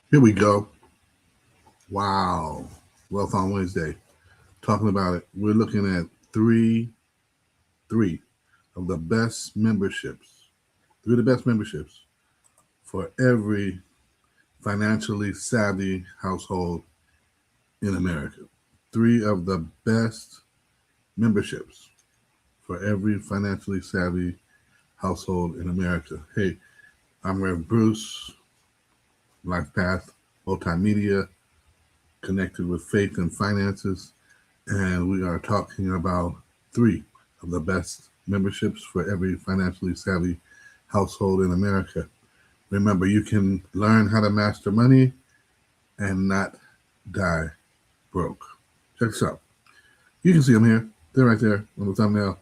Here we go. Wow. Wealth on Wednesday. Talking about it. We're looking at three of the best memberships. Three of the best memberships for every financially savvy household in America. Three of the best memberships for every financially savvy household in America. Hey, I'm Rev Bruce, Life Path Multimedia, connected with faith and finances. And we are talking about three of the best memberships for every financially savvy household in America. Remember, you can learn how to master money and not die broke. Check this out. You can see them here. They're right there on the thumbnail.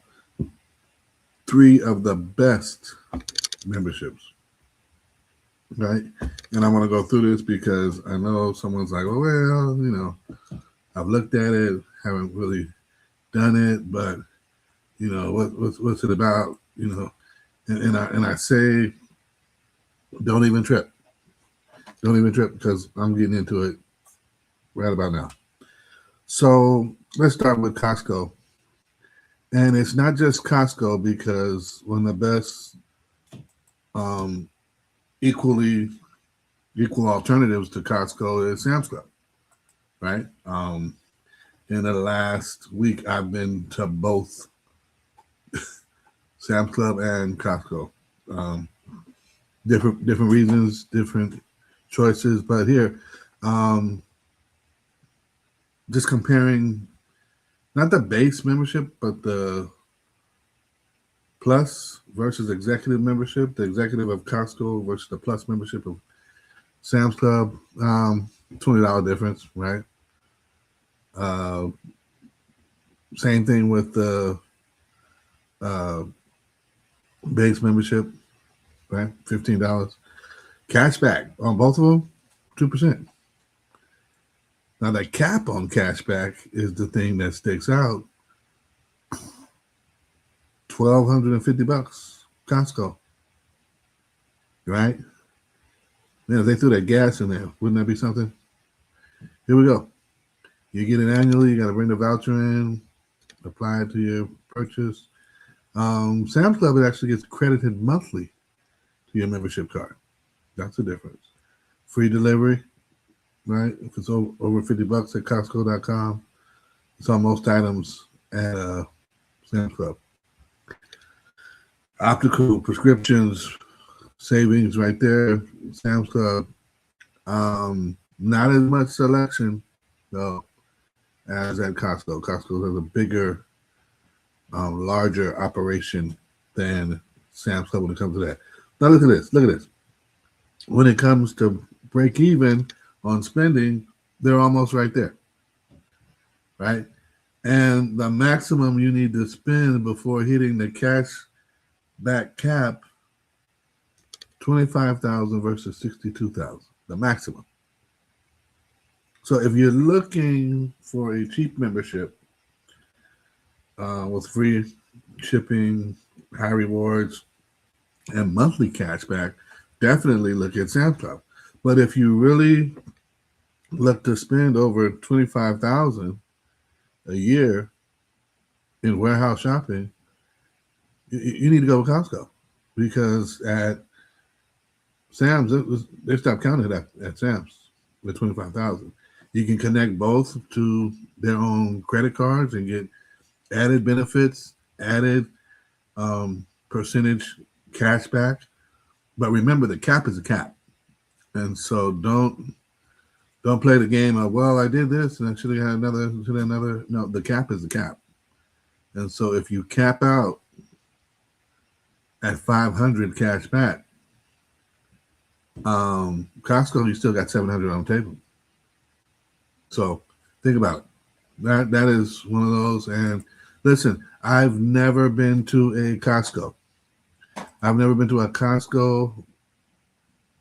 Three of the best memberships, right? And I want to go through this because I know someone's like, well, I've looked at it, haven't really done it, but what's it about? And I say, don't even trip, because I'm getting into it right about now. So let's start with Costco, and it's not just Costco because one of the best, um, equally equal alternatives to Costco is Sam's Club, right? In the last week, I've been to both Sam's Club and Costco. Um, different reasons, different choices, but here, um, just comparing not the base membership, but the plus versus executive membership, the executive of Costco versus the plus membership of Sam's Club. $20 difference, right? Uh, Same thing with the uh, base membership, right? $15. Cashback on both of them, 2%. Now the cap on cashback is the thing that sticks out. $1,250, Costco, right? Man, if they threw that gas in there, wouldn't that be something? Here we go. You get it annually. You got to bring the voucher in, apply it to your purchase. Sam's Club, it actually gets credited monthly to your membership card. That's the difference. Free delivery, right? If it's over $50 at Costco.com, it's on most items at Sam's Club. Optical prescriptions savings right there. Sam's Club. Not as much selection though as at Costco. Costco has a bigger, larger operation than Sam's Club when it comes to that. Now look at this. Look at this. When it comes to break even on spending, they're almost right there, right? And the maximum you need to spend before hitting the cash back cap, 25,000 versus 62,000, the maximum. So if you're looking for a cheap membership with free shipping, high rewards, and monthly cashback, definitely look at Sam's Club. But if you really look to spend over 25,000 a year in warehouse shopping, you need to go to Costco because at Sam's, they stopped counting at Sam's with 25,000. You can connect both to their own credit cards and get added benefits, added percentage cash back. But remember, the cap is a cap, and so don't play the game of, well, I did this and I should have had another, should have another. No, the cap is the cap, and so if you cap out at 500 cash back, Costco, you still got 700 on the table. So think about it. That is one of those. And listen, I've never been to a Costco. I've never been to a Costco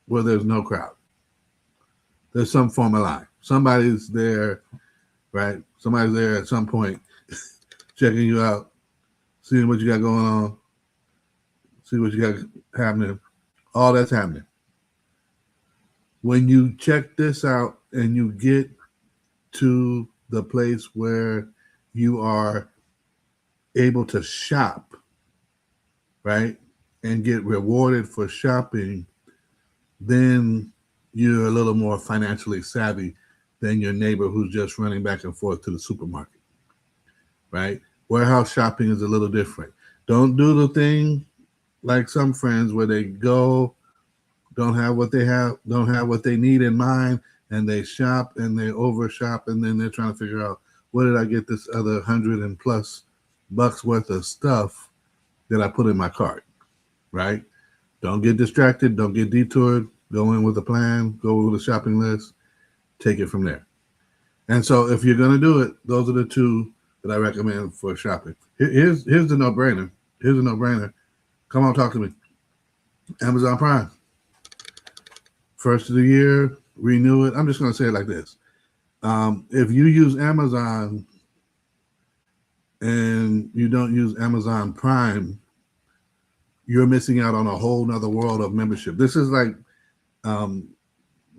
where there's no crowd. There's some form of line. Somebody's there, right? Somebody's there at some point checking you out, seeing what you got going on, see what you got happening. All that's happening. when you check this out and you get to the place where you are able to shop, right, and get rewarded for shopping, then you're a little more financially savvy than your neighbor who's just running back and forth to the supermarket, right? Warehouse shopping is a little different. Don't do the thing like some friends where they go, don't have what they need in mind, and they shop and they overshop, and then they're trying to figure out where did I get this other 100+ bucks worth of stuff that I put in my cart, right? Don't get distracted. Don't get detoured. Go in with a plan. Go with a shopping list. Take it from there. And so, if you're gonna do it, those are the two that I recommend for shopping. Here's the no-brainer. Here's a no-brainer. Come on, talk to me. Amazon Prime. First of the year, renew it. I'm just gonna say it like this. If you use Amazon and you don't use Amazon Prime, you're missing out on a whole nother world of membership. This is like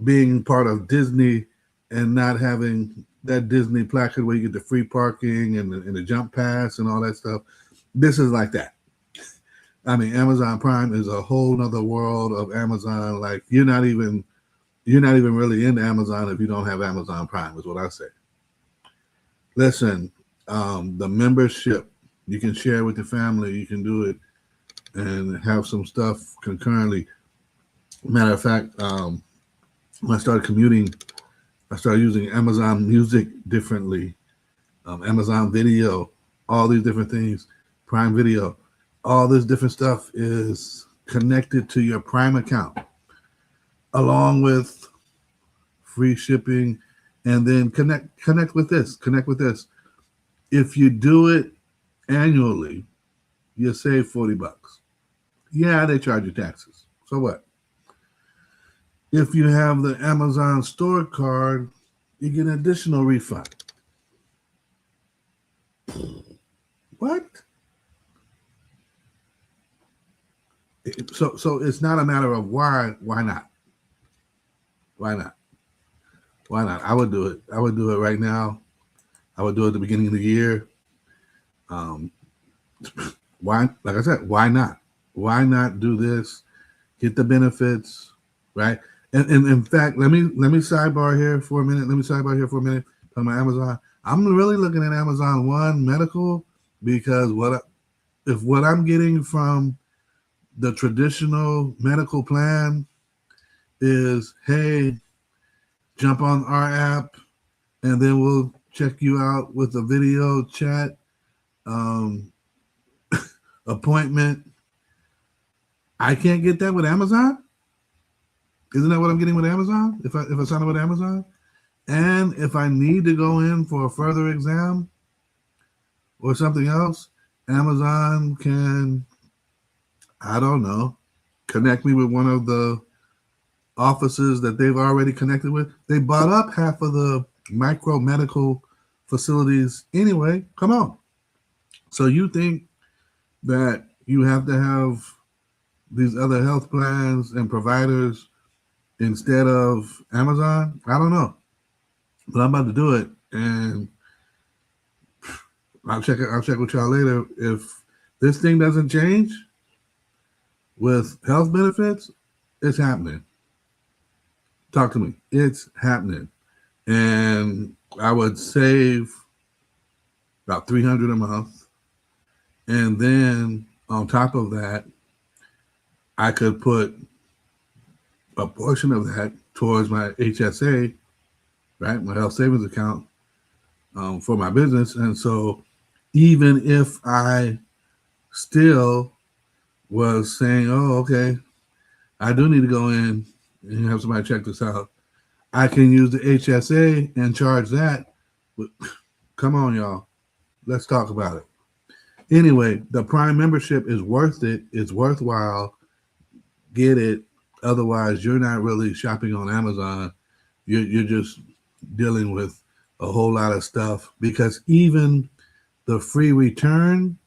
being part of Disney and not having that Disney placard where you get the free parking and the jump pass and all that stuff. This is like that. I mean, Amazon Prime is a whole nother world of Amazon. Like you're not even really into Amazon if you don't have Amazon Prime, is what I say. Listen, the membership, you can share with your family, you can do it and have some stuff concurrently. Matter of fact, when I started commuting, I started using Amazon Music differently, Amazon Video, all these different things, Prime Video, all this different stuff is connected to your Prime account, along with free shipping, and then connect with this. Connect with this. If you do it annually, you save $40. Yeah, they charge you taxes. So what? If you have the Amazon store card, you get an additional refund. What? So it's not a matter of why not? Why not? Why not? I would do it. I would do it right now. I would do it at the beginning of the year. Why? Like I said, why not? Why not do this? Get the benefits, right? And in fact, let me sidebar here for a minute. Talking about Amazon. I'm really looking at Amazon One Medical because what I'm getting from the traditional medical plan is, hey, jump on our app, and then we'll check you out with a video chat appointment. I can't get that with Amazon. Isn't that what I'm getting with Amazon? If I sign up with Amazon, and if I need to go in for a further exam or something else, Amazon can, I don't know, connect me with one of the offices that they've already connected with. They bought up half of the micro medical facilities anyway. Come on. So you think that you have to have these other health plans and providers instead of Amazon? I don't know, but I'm about to do it, and I'll check with y'all later. If this thing doesn't change with health benefits, it's happening. Talk to me. It's happening, and I would save about $300 a month, and then on top of that, I could put a portion of that towards my HSA, right, my health savings account for my business. And so even if I still was saying, oh, okay, I do need to go in and have somebody check this out, I can use the HSA and charge that. But come on, y'all. Let's talk about it. Anyway, the Prime membership is worth it. It's worthwhile. Get it. Otherwise, you're not really shopping on Amazon. You're just dealing with a whole lot of stuff, because even the free return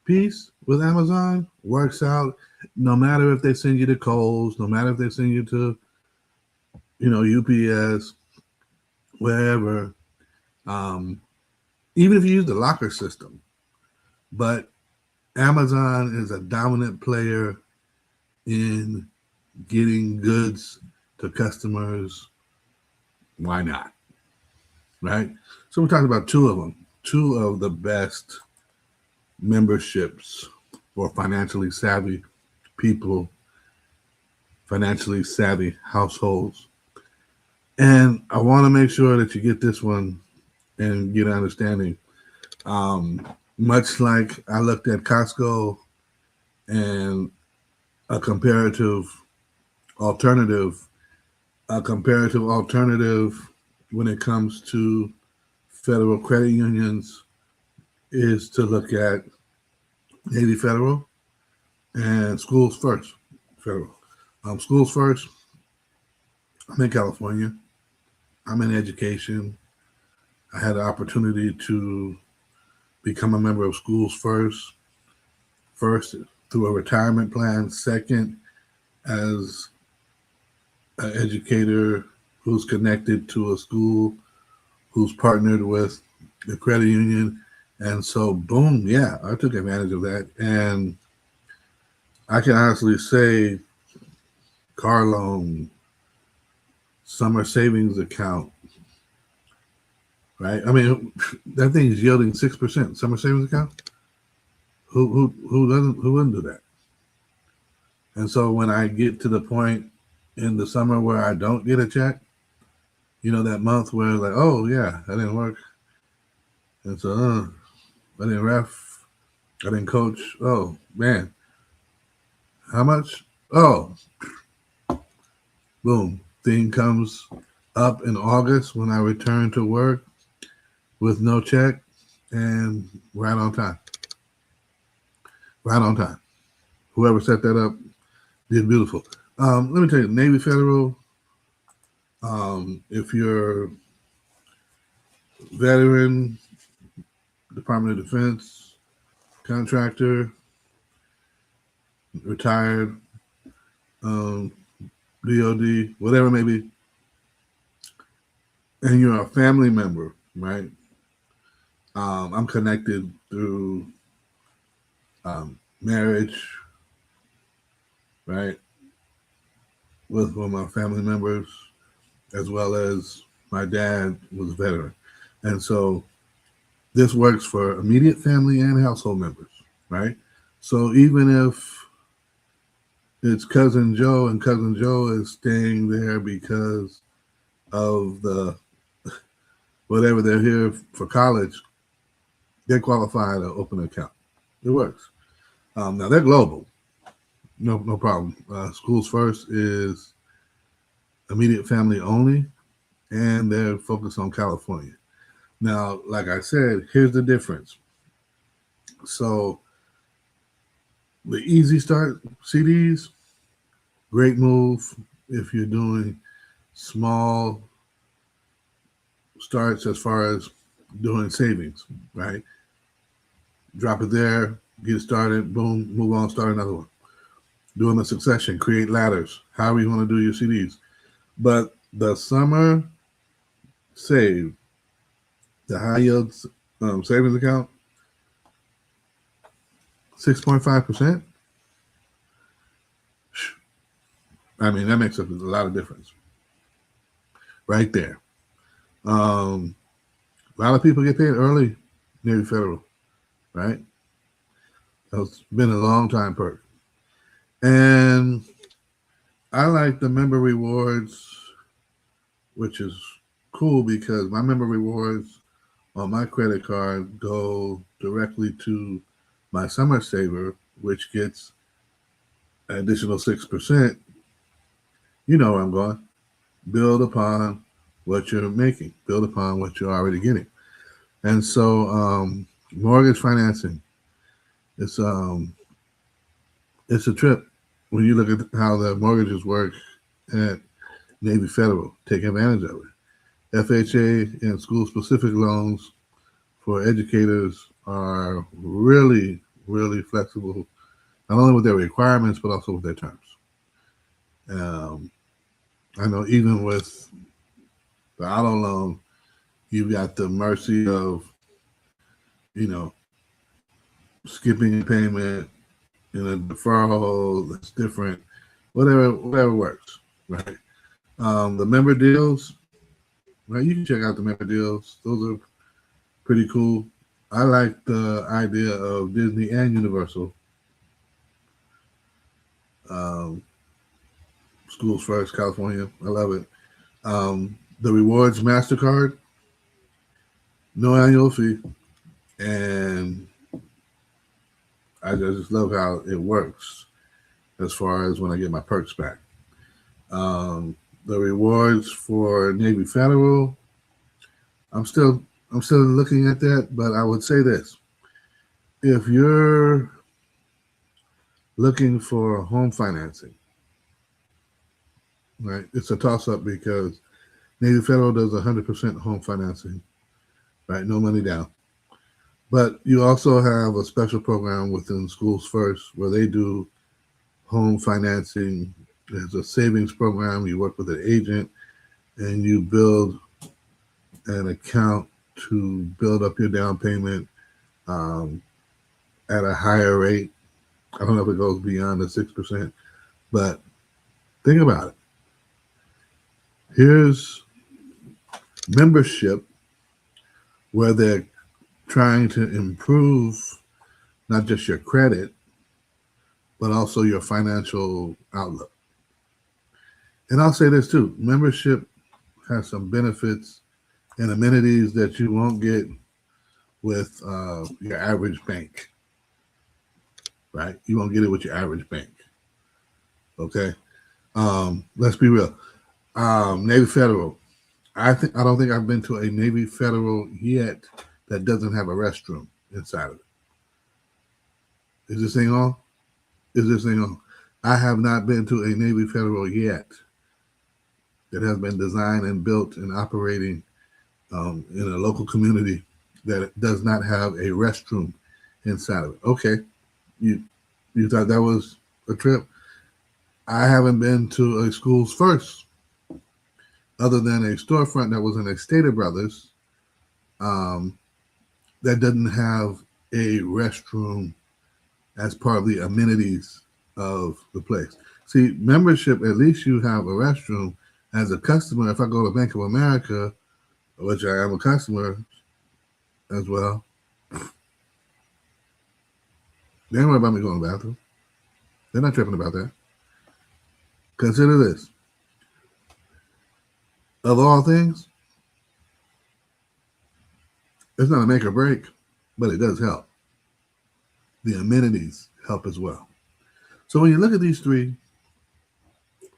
piece with Amazon works out no matter if they send you to Kohl's, no matter if they send you to UPS, wherever, even if you use the locker system. But Amazon is a dominant player in getting goods to customers. Why not? Right? So we're talking about two of them, two of the best memberships for financially savvy people, financially savvy households. And I want to make sure that you get this one and get an understanding. Much like I looked at Costco and a comparative alternative, when it comes to federal credit unions is to look at Navy Federal and Schools First Federal. Schools First, I'm in California. I'm in education. I had the opportunity to become a member of Schools First through a retirement plan, second as an educator who's connected to a school, who's partnered with the credit union. And so, boom, yeah, I took advantage of that. And I can honestly say car loan, summer savings account, right? I mean, that thing is yielding 6%. Summer savings account? Who wouldn't do that? And so when I get to the point in the summer where I don't get a check, that month where like, oh yeah, that didn't work. And so I didn't ref, I didn't coach. Oh man, how much? Oh, boom. Thing comes up in August when I return to work with no check and right on time. Right on time. Whoever set that up did beautiful. Let me tell you, Navy Federal, if you're veteran, Department of Defense, contractor, retired, DOD, whatever it may be, and you're a family member, right? I'm connected through marriage, right, with one of my family members, as well as my dad was a veteran. And so this works for immediate family and household members, right? So even if it's Cousin Joe and Cousin Joe is staying there because of the whatever they're here for college, they qualify to open an account. It works. Now they're global. No problem. Schools First is immediate family only, and they're focused on California. Now, like I said, here's the difference. So the Easy Start CDs, great move if you're doing small starts as far as doing savings, right? Drop it there, get started, boom, move on, start another one. Doing the succession, create ladders, however you want to do your CDs. But the summer save, the high yield savings account, 6.5%. I mean, that makes a lot of difference right there. A lot of people get paid early, Navy Federal, right? It's been a long time perk. And I like the member rewards, which is cool because my member rewards on my credit card go directly to my summer saver, which gets an additional 6%. You know where I'm going. Build upon what you're making. Build upon what you're already getting. And so mortgage financing, it's a trip when you look at how the mortgages work at Navy Federal. Take advantage of it. FHA and school-specific loans for educators are really, really flexible, not only with their requirements, but also with their terms. I know even with the auto loan, you've got the mercy of, you know, skipping a payment in a deferral that's different, whatever works, right? The member deals, right? You can check out the member deals. Those are pretty cool. I like the idea of Disney and Universal. Um, Schools First, California. I love it. The Rewards MasterCard, no annual fee. And I just love how it works as far as when I get my perks back. Um, the rewards for Navy Federal, I'm still I'm still looking at that, but I would say this: if you're looking for home financing, right, it's a toss up because Navy Federal does 100% home financing, right, no money down. But you also have a special program within Schools First where they do home financing. There's a savings program. You work with an agent and you build an account to build up your down payment um, at a higher rate. I don't know if it goes beyond the 6%, but think about it. Here's membership where they're trying to improve not just your credit, but also your financial outlook. And I'll say this too: membership has some benefits and amenities that you won't get with your average bank, right? You won't get it with your average bank. Okay, let's be real. Navy Federal. I don't think I've been to a Navy Federal yet that doesn't have a restroom inside of it. Is this thing on? Is this thing on? I have not been to a Navy Federal yet that has been designed and built and operating in a local community that does not have a restroom inside of it. Okay, you you thought that was a trip? I haven't been to a Schools First other than a storefront that was in a Stater Brothers um, that doesn't have a restroom as part of the amenities of the place. See, membership, at least you have a restroom. As a customer, if I go to Bank of America, which I am a customer as well, they don't worry about me going to the bathroom. They're not tripping about that. Consider this. Of all things, it's not a make or break, but it does help. The amenities help as well. So when you look at these three,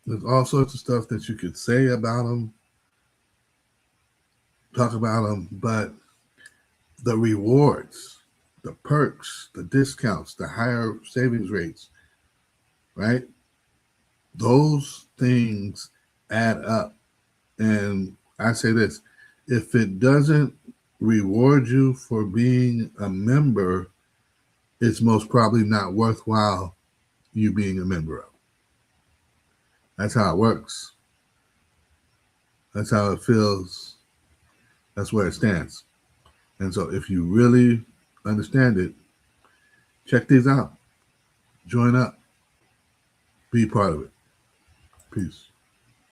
there's all sorts of stuff that you could say about them, talk about them, but the rewards, the perks, the discounts, the higher savings rates, right? Those things add up. And I say this: if it doesn't reward you for being a member, it's most probably not worthwhile you being a member of. That's how it works. That's how it feels. That's where it stands. And so if you really understand it, check these out. Join up. Be part of it. Peace.